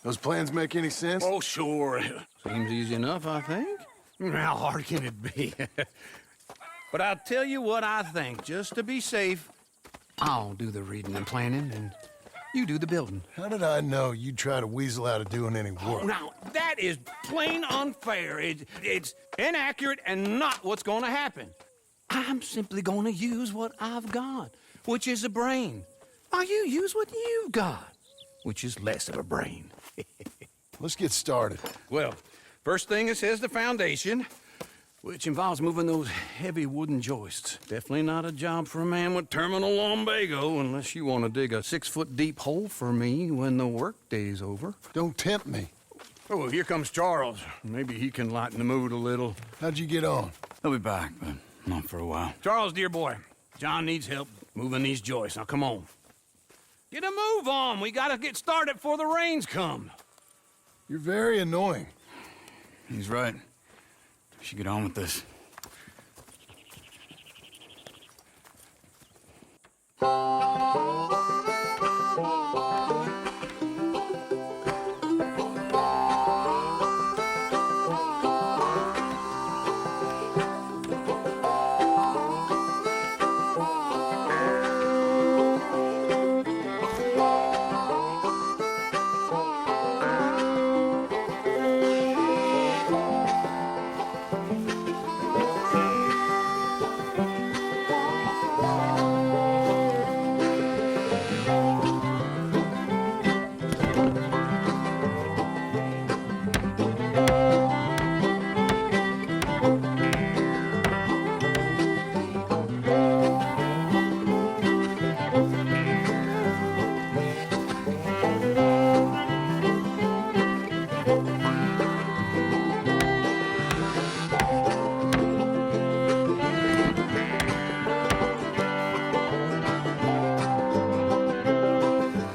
Those plans make any sense? Oh, sure. Seems easy enough, I think. How hard can it be? But I'll tell you what I think, just to be safe. I'll do the reading and planning, and you do the building. How did I know you'd try to weasel out of doing any Oh, work? now, that is plain unfair. It's inaccurate and not what's going to happen. I'm simply going to use what I've got, which is a brain. While you use what you've got, which is less of a brain. Let's get started. Well, first thing it says the foundation, which involves moving those heavy wooden joists. Definitely not a job for a man with terminal lumbago, unless you want to dig a 6-foot deep hole for me when the workday's over. Don't tempt me. Oh, here comes Charles. Maybe he can lighten the mood a little. How'd you get on? He'll be back, but not for a while. Charles, dear boy, John needs help moving these joists. Now, come on. Get a move on. We gotta get started before the rains come. You're very annoying. He's right. We should get on with this.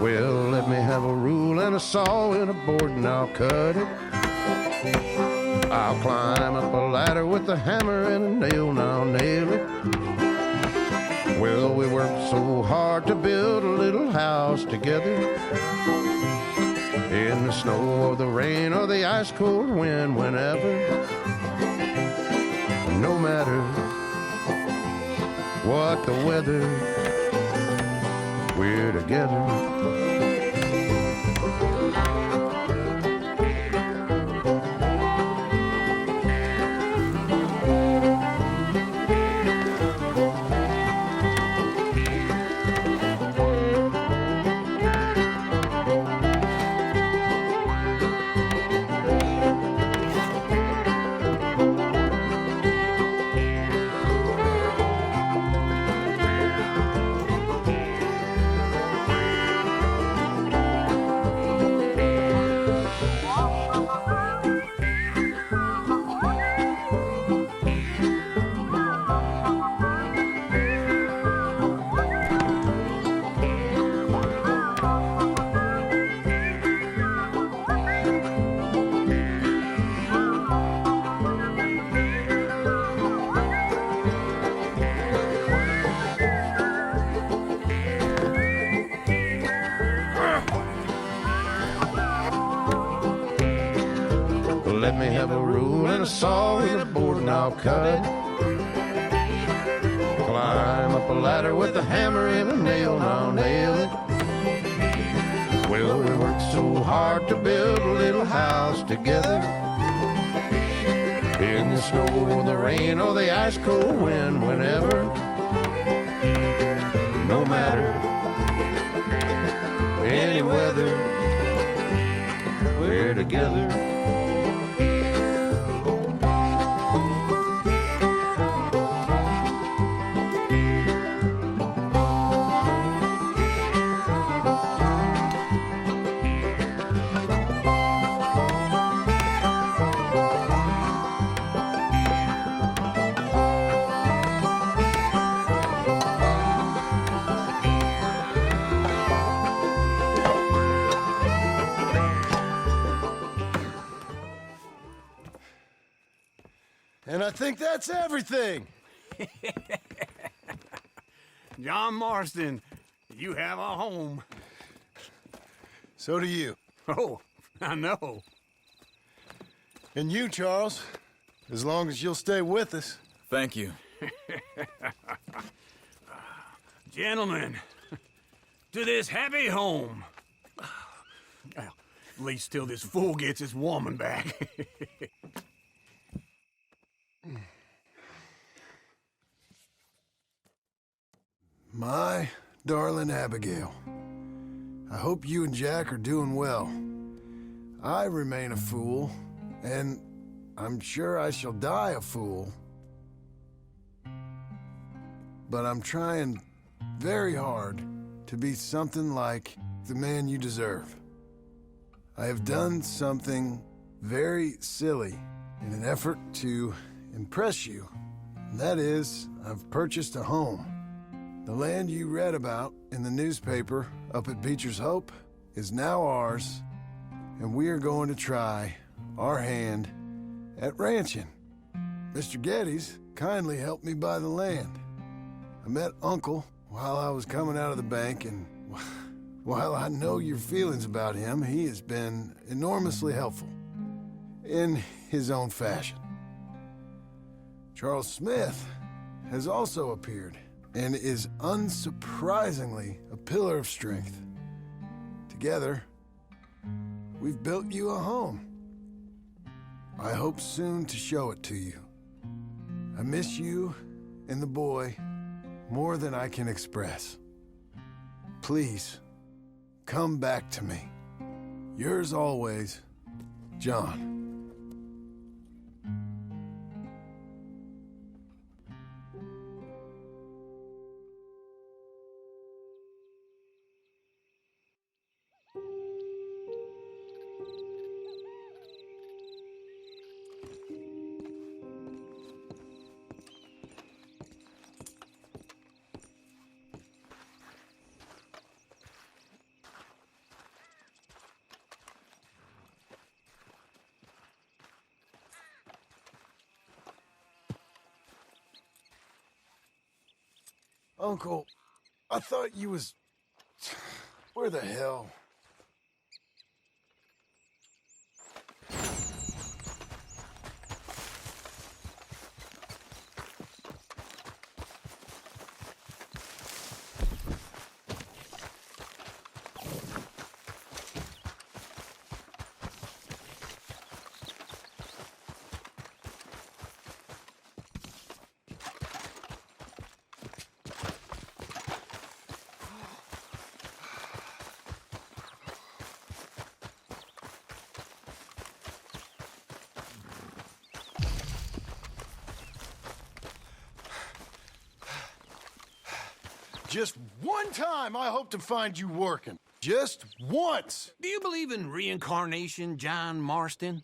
Well, let me have a rule and a saw and a board and I'll cut it. I'll climb up a ladder with a hammer and a nail and I'll nail it. Well, we worked so hard to build a little house together. In the snow or the rain or the ice cold wind, whenever. No matter what the weather, we're together. Let me have a rule and a saw and a board and I'll cut it. Climb up a ladder with a hammer and a nail and I'll nail it. Well, we worked so hard to build a little house together. In the snow or the rain or the ice cold wind, whenever. No matter any weather, we're together. And I think that's everything. John Marston, you have a home. So do you. Oh, I know. And you, Charles, as long as you'll stay with us. Thank you. Gentlemen, to this happy home. Well, at least till this fool gets his woman back. My darling Abigail, I hope you and Jack are doing well. I remain a fool, and I'm sure I shall die a fool. But I'm trying very hard to be something like the man you deserve. I have done something very silly in an effort to impress you. And that is, I've purchased a home. The land you read about in the newspaper up at Beecher's Hope is now ours, and we are going to try our hand at ranching. Mr. Geddes kindly helped me buy the land. I met Uncle while I was coming out of the bank, and while I know your feelings about him, he has been enormously helpful in his own fashion. Charles Smith has also appeared and is unsurprisingly a pillar of strength. Together, we've built you a home. I hope soon to show it to you. I miss you and the boy more than I can express. Please, come back to me. Yours always, John. Uncle, I thought you was... Where the hell? Just one time I hope to find you working. Just once. Do you believe in reincarnation, John Marston?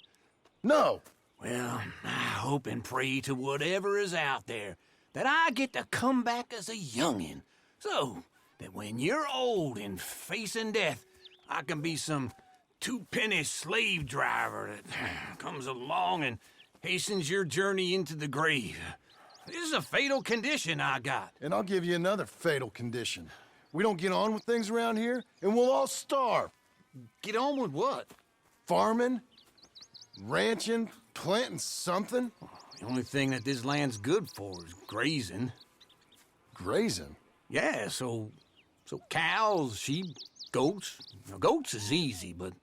No. Well, I hope and pray to whatever is out there that I get to come back as a youngin', so that when you're old and facing death, I can be some two-penny slave driver that comes along and hastens your journey into the grave. This is a fatal condition I got. And I'll give you another fatal condition. We don't get on with things around here, and we'll all starve. Get on with what? Farming, ranching, planting something. The only thing that this land's good for is grazing. Grazing? Yeah, so cows, sheep, goats. Now, goats is easy, but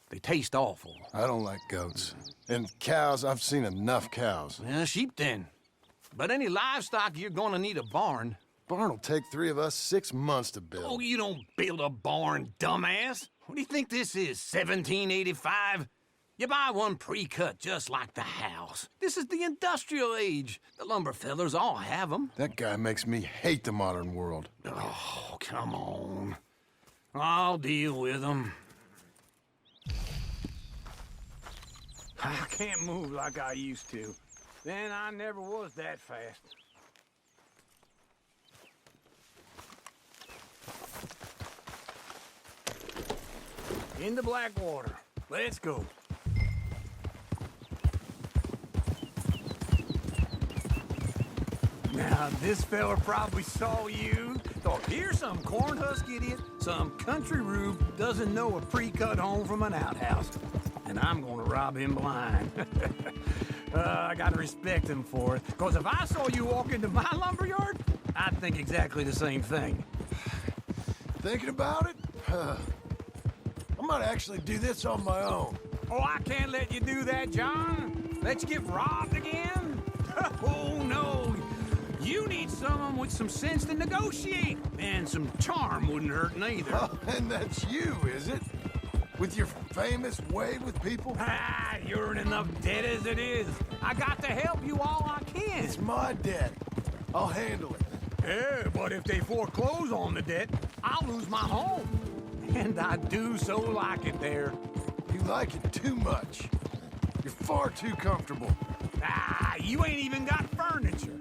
they taste awful. I don't like goats. And cows, I've seen enough cows. Well, sheep then. But any livestock, you're gonna need a barn. Barn will take 3 of us 6 months to build. Oh, you don't build a barn, dumbass. What do you think this is, 1785? You buy one pre-cut just like the house. This is the industrial age. The lumber fellers all have them. That guy makes me hate the modern world. Oh, come on. I'll deal with them. I can't move like I used to. Then I never was that fast. In the Blackwater. Let's go. Now, this fella probably saw you, thought, here's some corn husk idiot, some country rube doesn't know a pre-cut home from an outhouse. and I'm gonna rob him blind. I gotta respect him for it, because if I saw you walk into my lumberyard, I'd think exactly the same thing. Thinking about it? I might actually do this on my own. Oh, I can't let you do that, John. Let you get robbed again? Oh, no. You need someone with some sense to negotiate. And some charm wouldn't hurt neither. Oh, and that's you, is it? With your famous way with people? Ah, you're in enough debt as it is. I got to help you all I can. It's my debt. I'll handle it. Yeah, but if they foreclose on the debt, I'll lose my home. And I do so like it there. You like it too much. You're far too comfortable. Ah, you ain't even got furniture.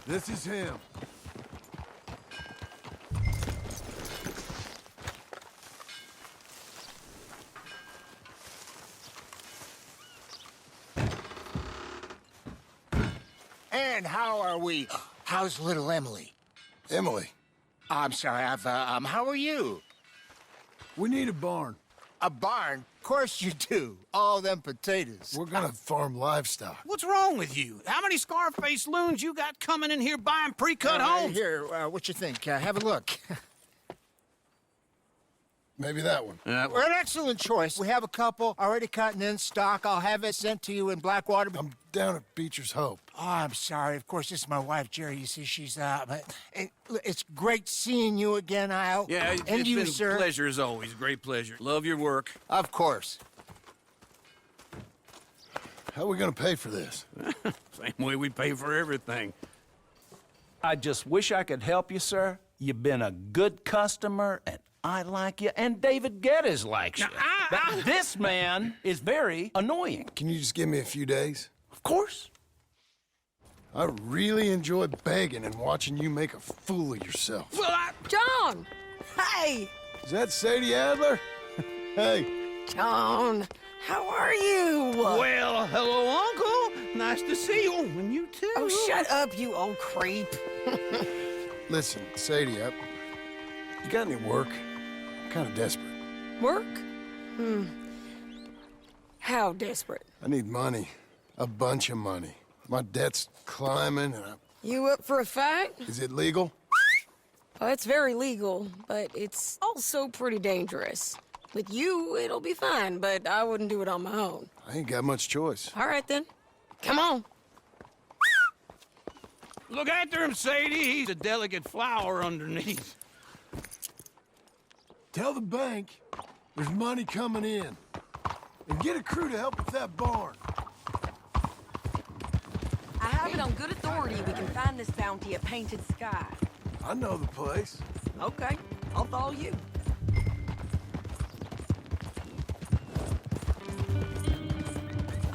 This is him. And how are we? How's little Emily? Emily, I'm sorry, how are you? we need a barn. A barn? Of course you do. All them potatoes. We're gonna farm livestock. What's wrong with you? How many Scarface loons you got coming in here buying pre-cut homes? Here, what you think? Have a look. Maybe that one. We're an excellent choice. We have a couple already cut and in stock. I'll have it sent to you in Blackwater. I'm down at Beecher's Hope. Oh, I'm sorry. Of course, this is my wife, Jerry. You see, she's but it's great seeing you again, Al. Yeah, and it's you, been sir. a pleasure as always. Great pleasure. Love your work. Of course. How are we gonna pay for this? Same way we pay for everything. I just wish I could help you, sir. You've been a good customer, and I like you, and David Geddes likes you. But this man is very annoying. Can you just give me a few days? Of course. I really enjoy begging and watching you make a fool of yourself. John! Hey! Is that Sadie Adler? Hey, John, how are you? Well, hello, Uncle. Nice to see you. And you too. Oh, shut up, you old creep. listen, Sadie, you got any work? I'm kind of desperate. Work? How desperate? I need money. A bunch of money. My debt's climbing, and You up for a fight? is it legal? Well, it's very legal, but it's also pretty dangerous. With you, it'll be fine, but I wouldn't do it on my own. I ain't got much choice. All right, then. Come on. Look after him, Sadie. He's a delicate flower underneath. Tell the bank there's money coming in. And get a crew to help with that barn. I have it on good authority we can find this bounty at Painted Sky. I know the place. Okay, I'll follow you.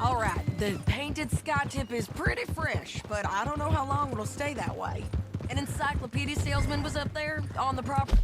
All right, the Painted Sky tip is pretty fresh, but I don't know how long it'll stay that way. An encyclopedia salesman was up there on the property.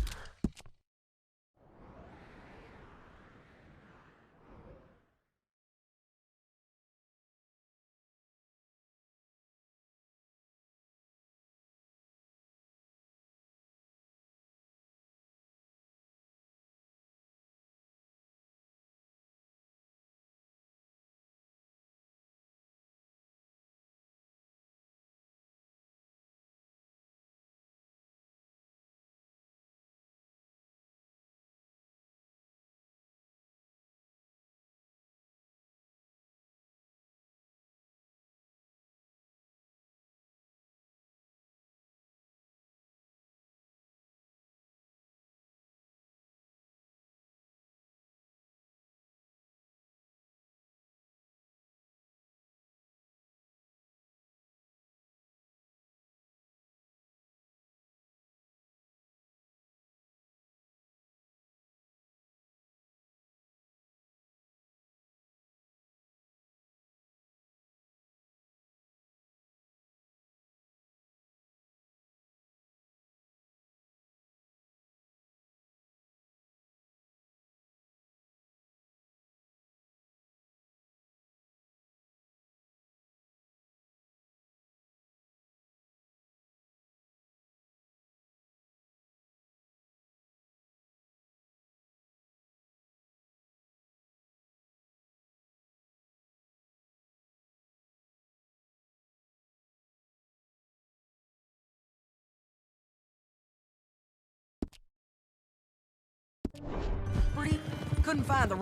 couldn't find the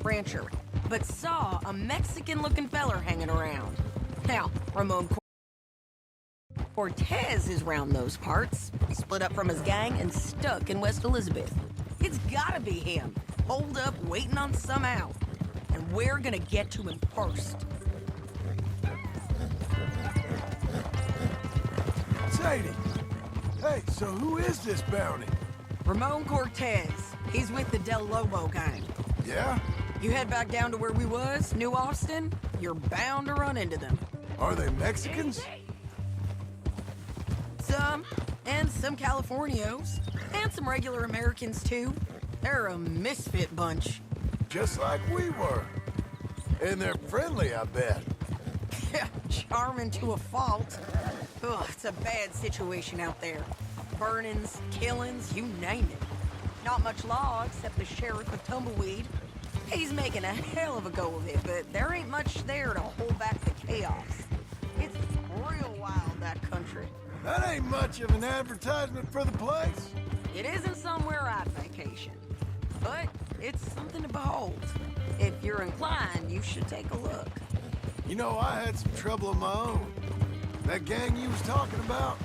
rancher, but saw a Mexican-looking feller hanging around. Now, Ramon Cortez is round those parts, split up from his gang and stuck in West Elizabeth. It's gotta be him, holed up waiting on some out. And we're gonna get to him first. Sadie! Hey, so who is this bounty? Ramon Cortez. He's with the Del Lobo gang. Yeah? You head back down to where we was, New Austin, you're bound to run into them. Are they Mexicans? Some, and some Californios, and some regular Americans too. They're a misfit bunch. Just like we were. And they're friendly, I bet. Yeah, charming to a fault. Ugh, it's a bad situation out there. Burnings, killings, you name it. Not much law except the sheriff of Tumbleweed. He's making a hell of a go of it, but there ain't much there to hold back the chaos. It's real wild, that country. That ain't much of an advertisement for the place. It isn't somewhere I'd vacation, but it's something to behold. If you're inclined, you should take a look. You know, I had some trouble of my own. That gang you was talking about,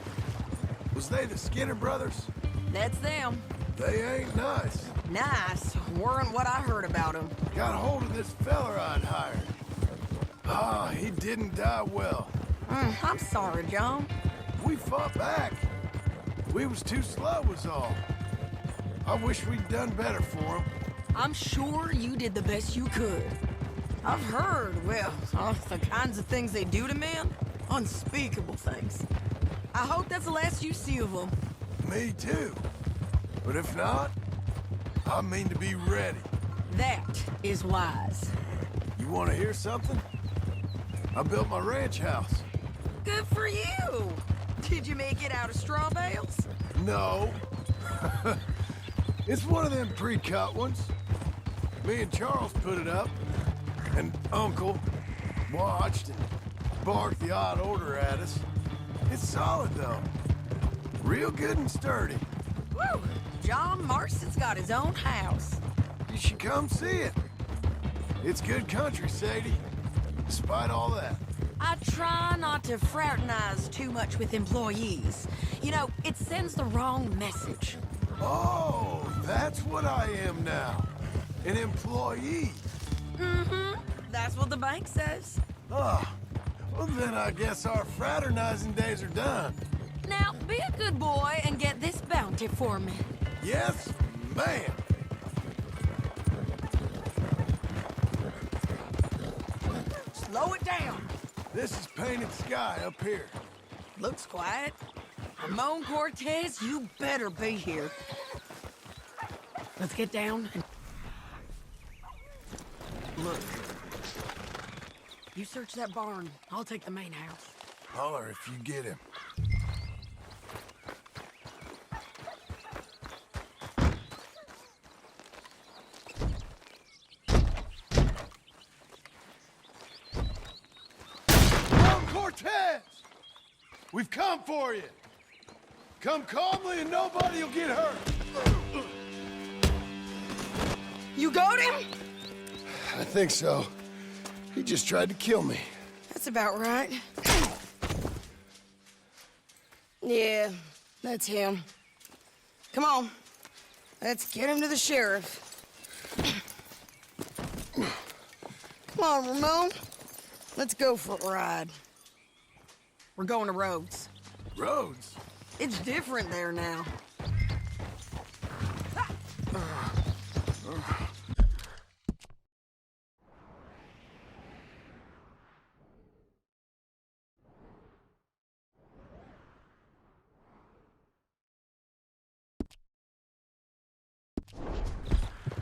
was they the Skinner brothers? That's them. They ain't nice. Nice weren't what I heard about them. Got hold of this feller I'd hired. Ah, he didn't die well. I'm sorry, John. We fought back. We was too slow was all. I wish we'd done better for him. I'm sure you did the best you could. I've heard, well, the kinds of things they do to men. Unspeakable things. I hope that's the last you see of them. Me too. But if not, I mean to be ready. That is wise. You want to hear something? I built my ranch house. Good for you. Did you make it out of straw bales? No. It's one of them pre-cut ones. Me and Charles put it up, and Uncle watched and barked the odd order at us. It's solid, though. Real good and sturdy. Woo! John Marston's got his own house. You should come see it. It's good country, Sadie. Despite all that. I try not to fraternize too much with employees. You know, it sends the wrong message. Oh, that's what I am now. An employee. Mm-hmm. That's what the bank says. Ah, well then I guess our fraternizing days are done. Now, be a good boy and get this bounty for me. Yes, ma'am. Slow it down. This is Painted Sky up here. Looks quiet. Ramon Cortez, you better be here. Let's get down and... Look. You search that barn. I'll take the main house. Holler if you get him. Cortez! We've come for you. Come calmly and nobody will get hurt. You got him? I think so. He just tried to kill me. That's about right. Yeah, that's him. Come on. Let's get him to the sheriff. Come on, Ramon. Let's go for a ride. We're going to Rhodes. Rhodes? It's different there now.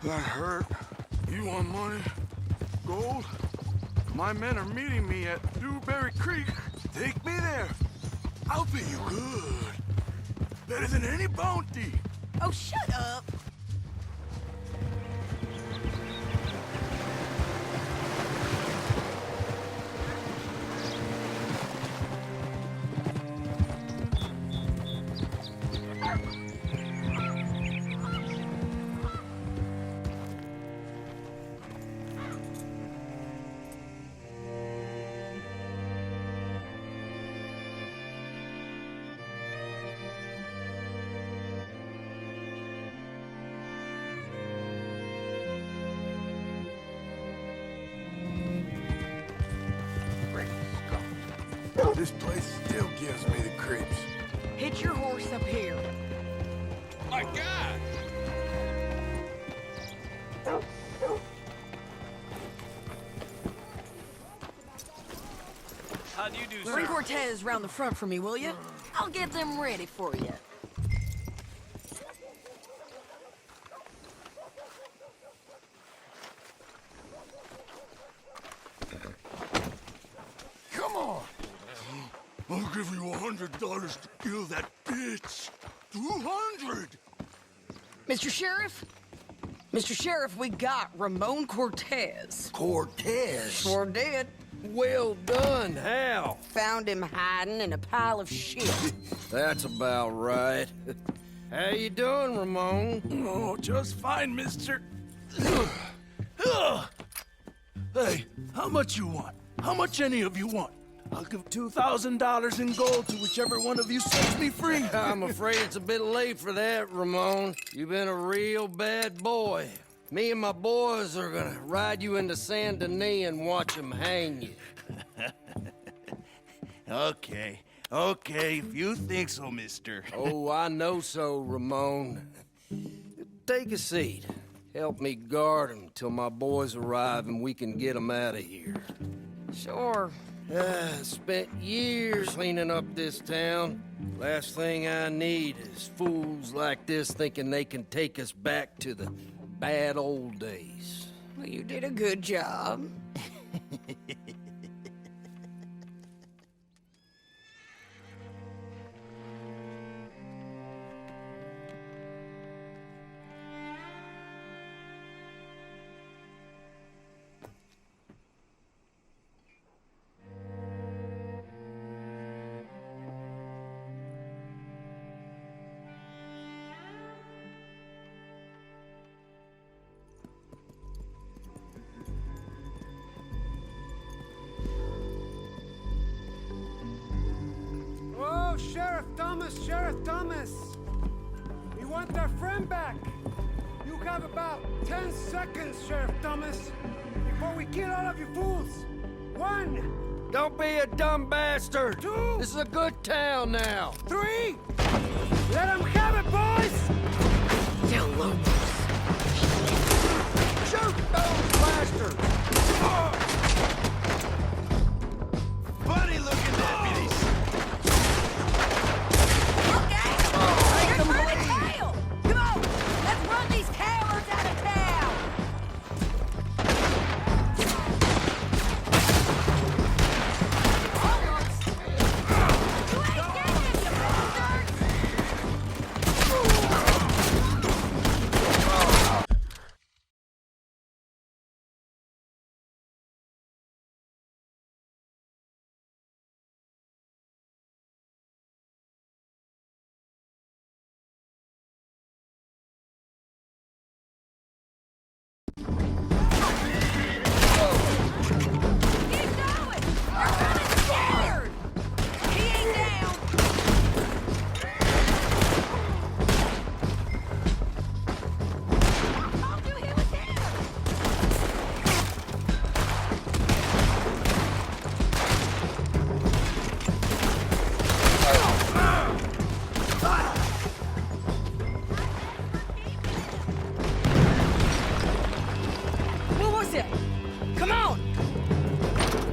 That hurt. You want money? Gold? My men are meeting me at Dewberry Creek. Take me there. I'll pay you good. Better than any bounty. Oh, shut up. This place still gives me the creeps. Hitch your horse up here. My God! How do you do, Bring Cortez round the front for me, will you? I'll get them ready for you. Come on! I'll give you $100 to kill that bitch. 200. Mr. Sheriff? Mr. Sheriff, we got Ramon Cortez. Cortez? Sure did. Well done, Hal. Found him hiding in a pile of shit. That's about right. How you doing, Ramon? Oh, just fine, mister. Hey, how much you want? How much any of you want? I'll give $2,000 in gold to whichever one of you sets me free. I'm afraid it's a bit late for that, Ramon. You've been a real bad boy. Me and my boys are gonna ride you into Saint Denis and watch them hang you. Okay, if you think so, mister. Oh, I know so, Ramon. Take a seat. Help me guard him till my boys arrive and we can get them out of here. Sure. Spent years cleaning up this town. Last thing I need is fools like this thinking they can take us back to the bad old days. Well, you did a good job. Oh, Sheriff Thomas! We want our friend back! You have about 10 seconds, Sheriff Thomas, before we kill all of you fools! 1! Don't be a dumb bastard! 2! This is a good town now! 3! Let them have it, boys! Tell Lobos. Shoot those bastards! Funny looking deputies. Okay! You're trying to tail! Come on! Let's run these cowards out of town! Almost! You ain't getting it, you bastards! Keep going! You're running scared! He ain't down! I told you he was down! What was it? Come on!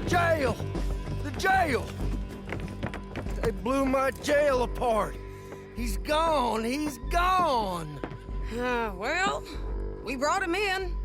Jail! The jail! They blew my jail apart. He's gone! He's gone! Well, we brought him in.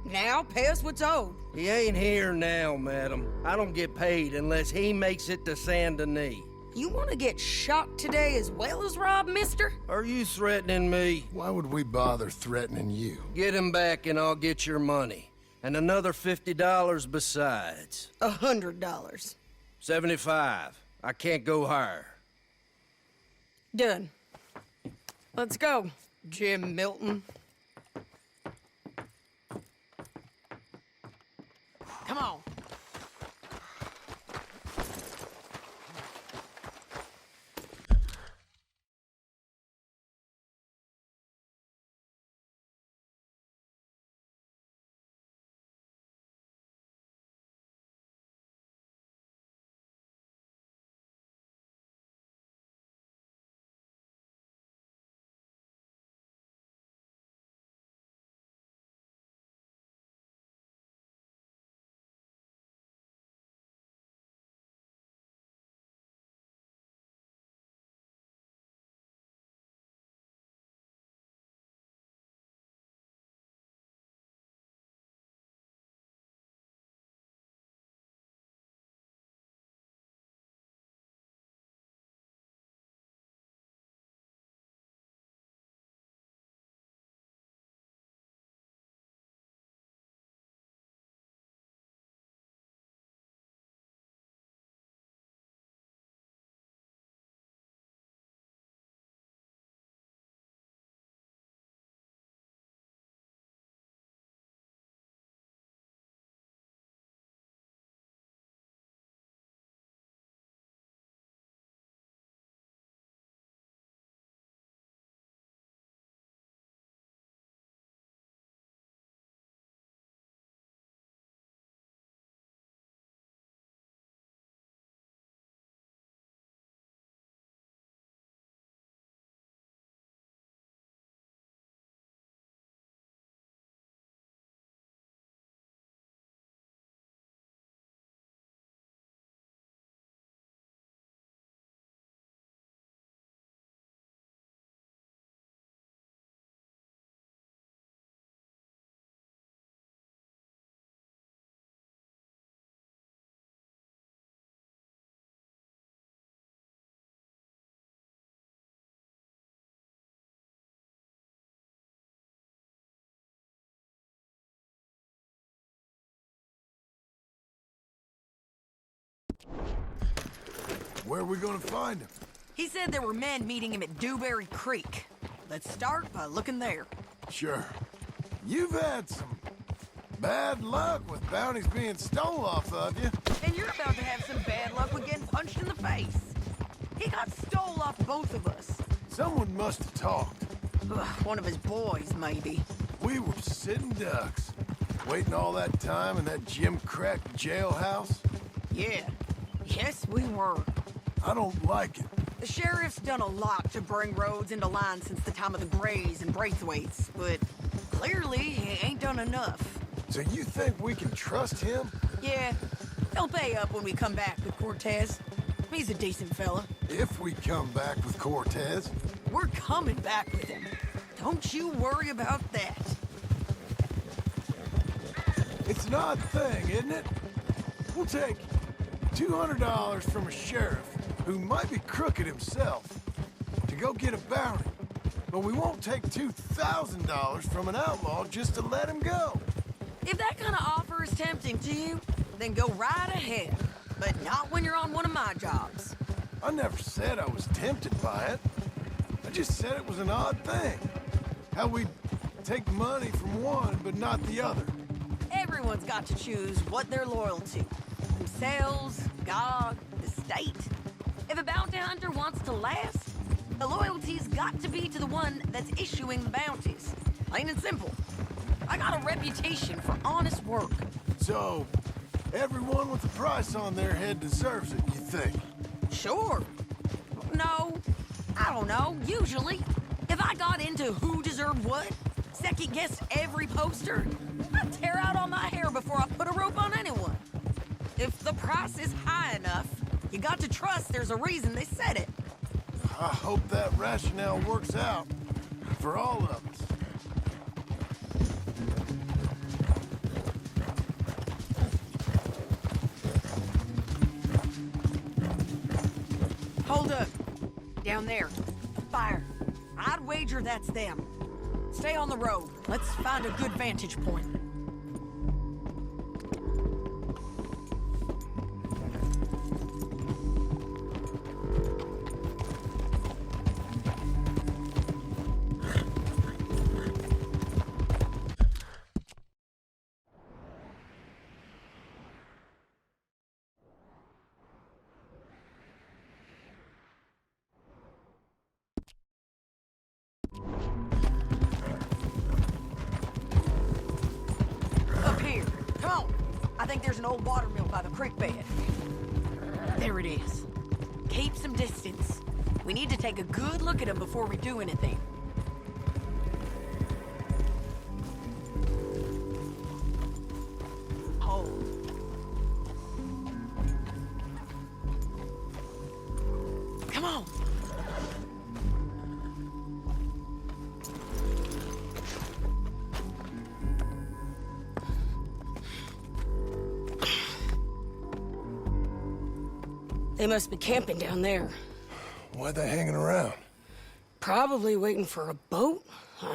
Now pay us what's owed. He ain't here now, madam. I don't get paid unless he makes it to Saint Denis. You want to get shot today as well as Rob, mister? Are you threatening me? Why would we bother threatening you? Get him back and I'll get your money. And another $50 besides. $100. 75. I can't go higher. Done. Let's go, Jim Milton. Come on. Where are we gonna find him? He said there were men meeting him at Dewberry Creek. Let's start by looking there. Sure. You've had some bad luck with bounties being stole off of you. And you're about to have some bad luck with getting punched in the face. He got stole off both of us. Someone must have talked. Ugh, one of his boys, maybe. We were sitting ducks, waiting all that time in that Jim Crack jailhouse. Yeah. Yes, we were. I don't like it. The sheriff's done a lot to bring roads into line since the time of the Grays and Braithwaites, but clearly he ain't done enough. So you think we can trust him? Yeah, he'll pay up when we come back with Cortez. He's a decent fella. If we come back with Cortez. We're coming back with him. Don't you worry about that. It's an odd thing, isn't it? We'll take $200 from a sheriff who might be crooked himself to go get a bounty, but we won't take $2,000 from an outlaw just to let him go. If that kind of offer is tempting to you, then go right ahead. But not when you're on one of my jobs. I never said I was tempted by it. I just said it was an odd thing. How we take money from one but not the other. Everyone's got to choose what they're loyal to. Themselves, God, the state. If a bounty hunter wants to last, the loyalty's got to be to the one that's issuing the bounties. Plain and simple. I got a reputation for honest work. So, everyone with a price on their head deserves it, you think? Sure. No, I don't know, usually. If I got into who deserved what, second-guessed every poster, I'd tear out all my hair before I put a rope on anyone. If the price is high enough, you got to trust there's a reason they said it. I hope that rationale works out for all of us. Hold up. Down there. A fire. I'd wager that's them. Stay on the road. Let's find a good vantage point. Up here. Come on. I think there's an old water mill by the creek bed. There it is. Keep some distance. We need to take a good look at them before we do anything. Hold. Come on. They must be camping down there. Why they hanging around? Probably waiting for a boat.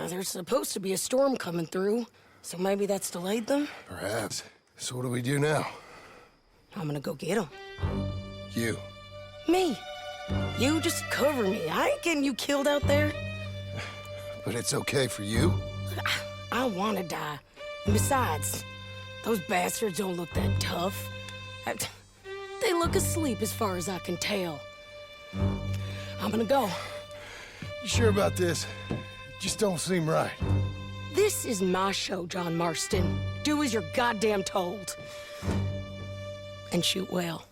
There's supposed to be a storm coming through, so maybe that's delayed them. Perhaps. So what do we do now? I'm gonna go get them. You. Me. You just cover me. I ain't getting you killed out there. But it's okay for you? I wanna die. And besides, those bastards don't look that tough. They look asleep as far as I can tell. I'm gonna go. You sure about this? Just don't seem right. This is my show, John Marston. Do as you're goddamn told. And shoot well.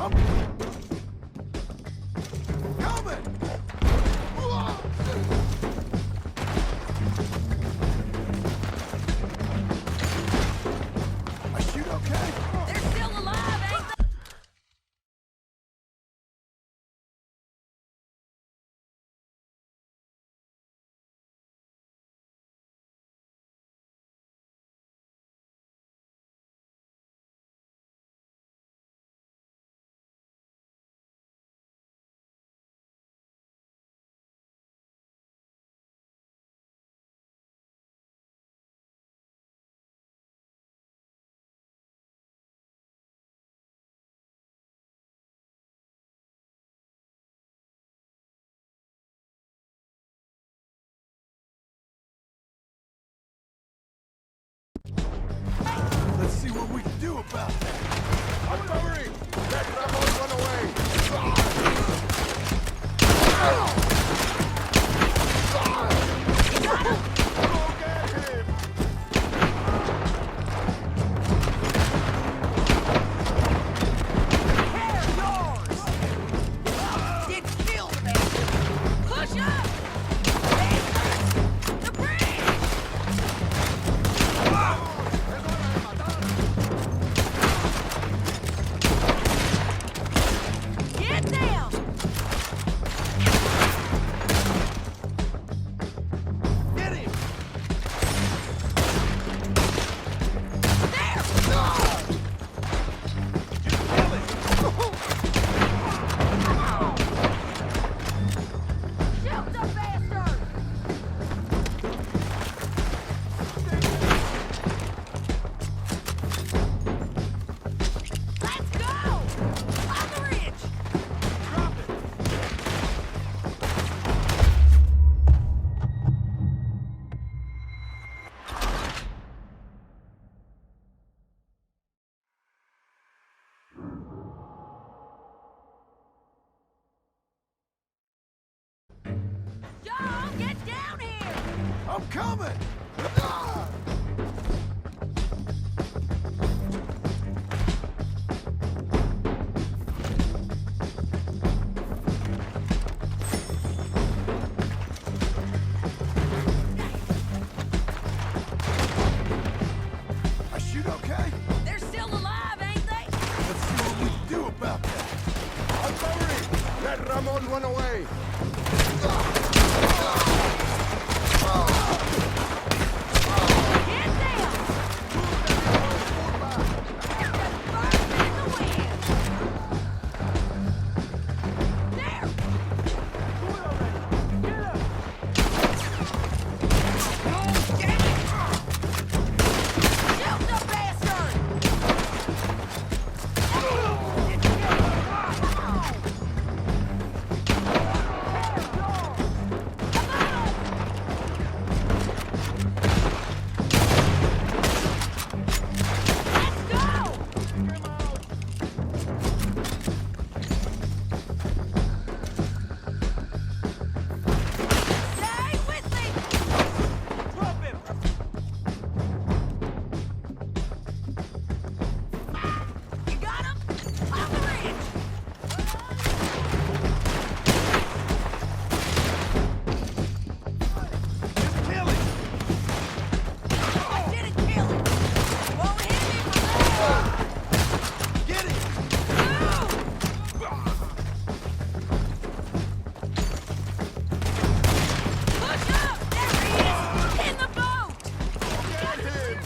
I'm coming! I shoot okay? They're still alive, ain't they? Let's see what we can do about that. I'm covering! Let Ramon run away! Go get him! Did kill the bastard! Push up! Bastards! The bridge! Get down! Get him! There! Shoot the bastard! Let's go! On the ridge! Drop it! John, get down here! I'm coming! I shoot okay? They're still alive, ain't they? Let's see what we can do about that. I'm covering! Let Ramon run away! Get down! Burn in the wind! There! Oh, damn it! Shoot the bastard! Let's go! Stay with me! Drop him! You got him? On the ridge! Kill him! I didn't kill him! Won't hit me from there! Get him! Push up! There he is! In the boat! Get him!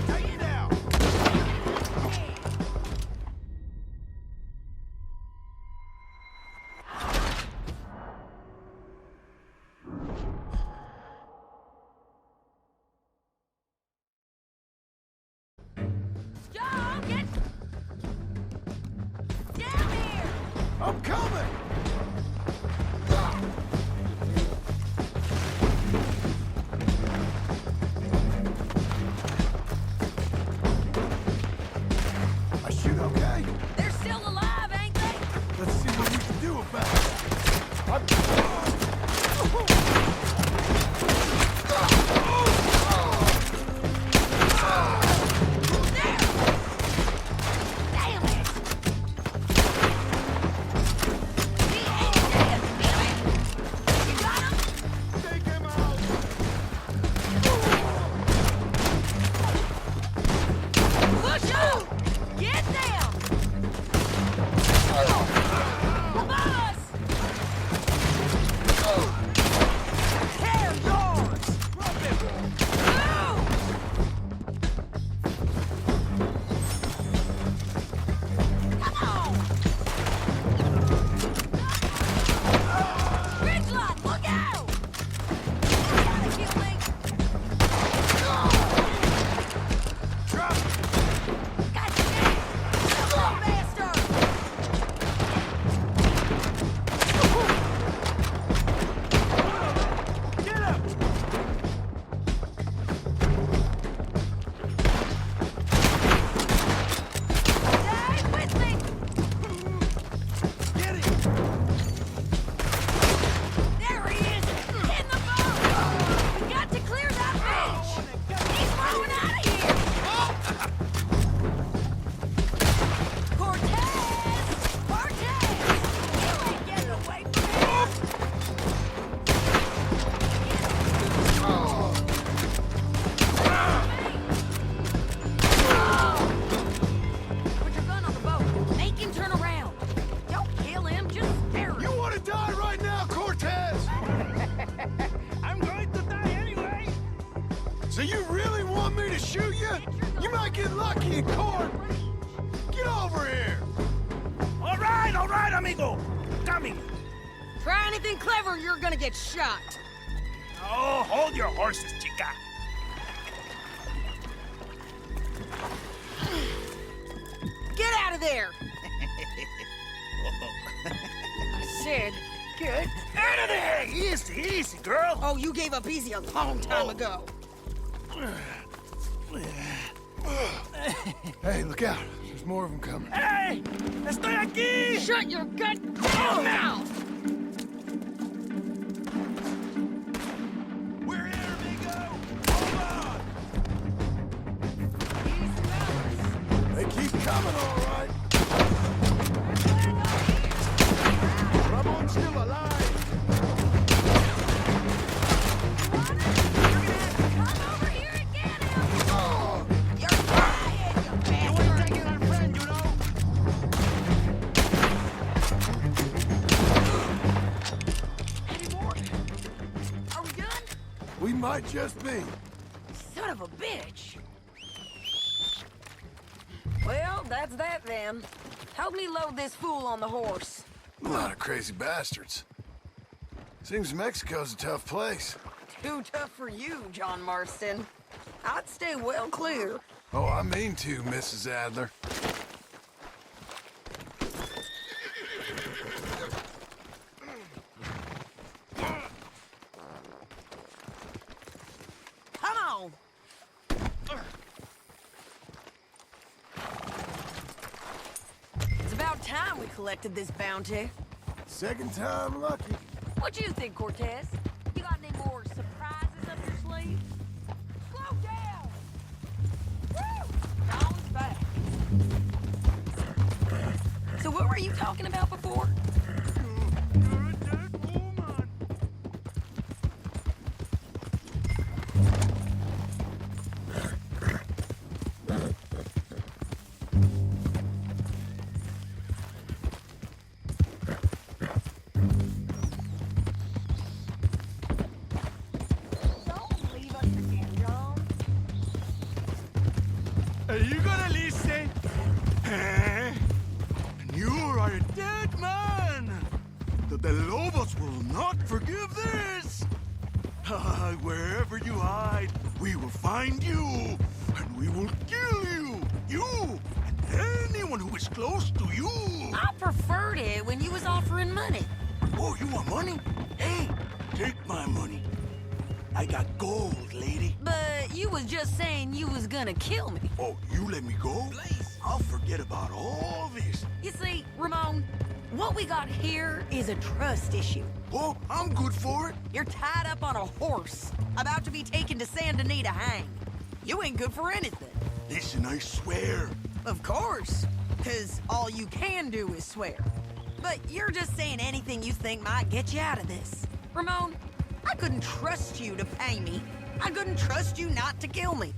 Take it out! John, get down here! I'm coming! you cord! Get over here! All right, amigo. Coming. Try anything clever, you're gonna get shot. Oh, hold your horses, chica. Get out of there! I said, get Out of there! Easy, easy, girl. Oh, you gave up easy a long time ago. Hey, look out. There's more of them coming. Hey! Estoy aquí! Shut your goddamn mouth! We're here, amigo! Hold on! They keep coming, all right. Ramon's still alive. Come over here and get him! You're lying, you bastard! Taking our friend, you know? Any more? Are we done? We might just be. Son of a bitch! Well, that's that then. Help me load this fool on the horse. A lot of crazy bastards. Seems Mexico's a tough place. Too tough for you, John Marston. I'd stay well clear. Oh, I mean to, Mrs. Adler. Come on! It's about time we collected this bounty. Second time lucky. What do you think, Cortez? You got any more surprises up your sleeve? Slow down! Woo! John's back. So what were you talking about before? You're a dead woman! Don't leave us again, John. Are you gonna listen? Huh? You are a dead man! The Lobos will not forgive this! Wherever you hide, we will find you, and we will kill you! You, and anyone who is close to you! I preferred it when you was offering money. Oh, you want money? Hey, take my money. I got gold, lady. But you was just saying you was gonna kill me. Oh, you let me go? I'll forget about all this. You see, Ramon, what we got here is a trust issue. Oh, I'm good for it. You're tied up on a horse, about to be taken to Saint Denis to hang. You ain't good for anything. Listen, I swear. Of course, because all you can do is swear. But you're just saying anything you think might get you out of this. Ramon, I couldn't trust you to pay me. I couldn't trust you not to kill me.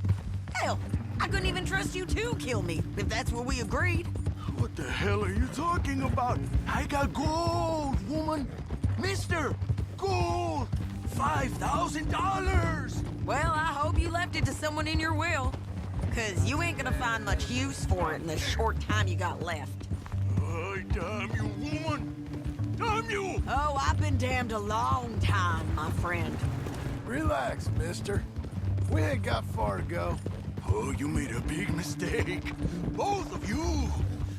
Hell, I couldn't even trust you to kill me, if that's what we agreed. What the hell are you talking about? I got gold, woman. Mister, gold. $5,000. Well, I hope you left it to someone in your will. Because you ain't gonna find much use for it in the short time you got left. Oh, damn you, woman. Damn you. Oh, I've been damned a long time, my friend. Relax, mister. We ain't got far to go. Oh, you made a big mistake. Both of you.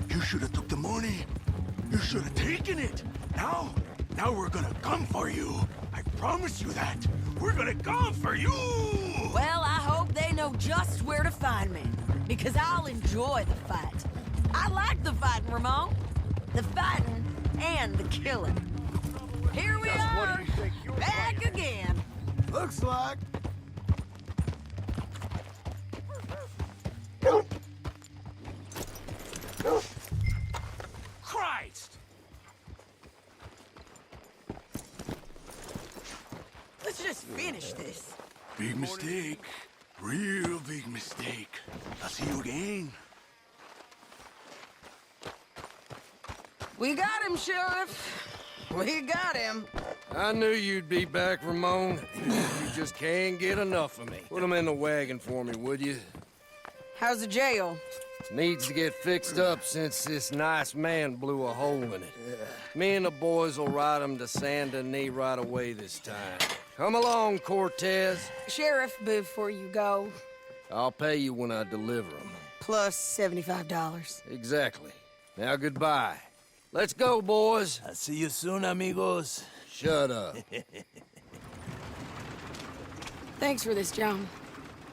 You should have took the money. You should have taken it. Now we're gonna come for you. I promise you that. We're gonna come for you. Well, I hope they know just where to find me. Because I'll enjoy the fight. I like the fighting, Ramon. The fighting and the killing. Here we are, back again. Looks like. Christ! Let's just finish this. Big mistake. Real big mistake. I'll see you again. We got him, Sheriff. We got him. I knew you'd be back, Ramon. You just can't get enough of me. Put him in the wagon for me, would you? How's the jail? Needs to get fixed up since this nice man blew a hole in it. Me and the boys will ride him to Saint Denis right away this time. Come along, Cortez. Sheriff, before you go, I'll pay you when I deliver them. plus $75. Exactly. Now goodbye. Let's go, boys. I'll see you soon, amigos. Shut up. Thanks for this, John.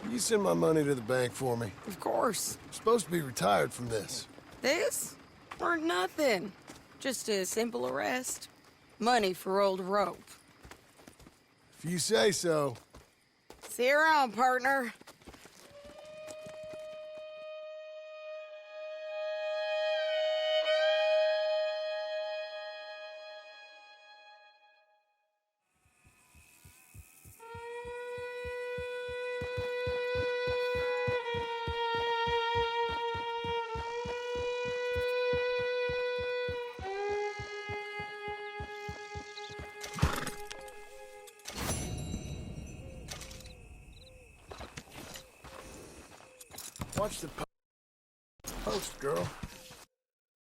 You send my money to the bank for me. Of course. I'm supposed to be retired from this. This? Or nothing. Just a simple arrest. Money for old rope. If you say so. See you around, partner. Watch the post, girl.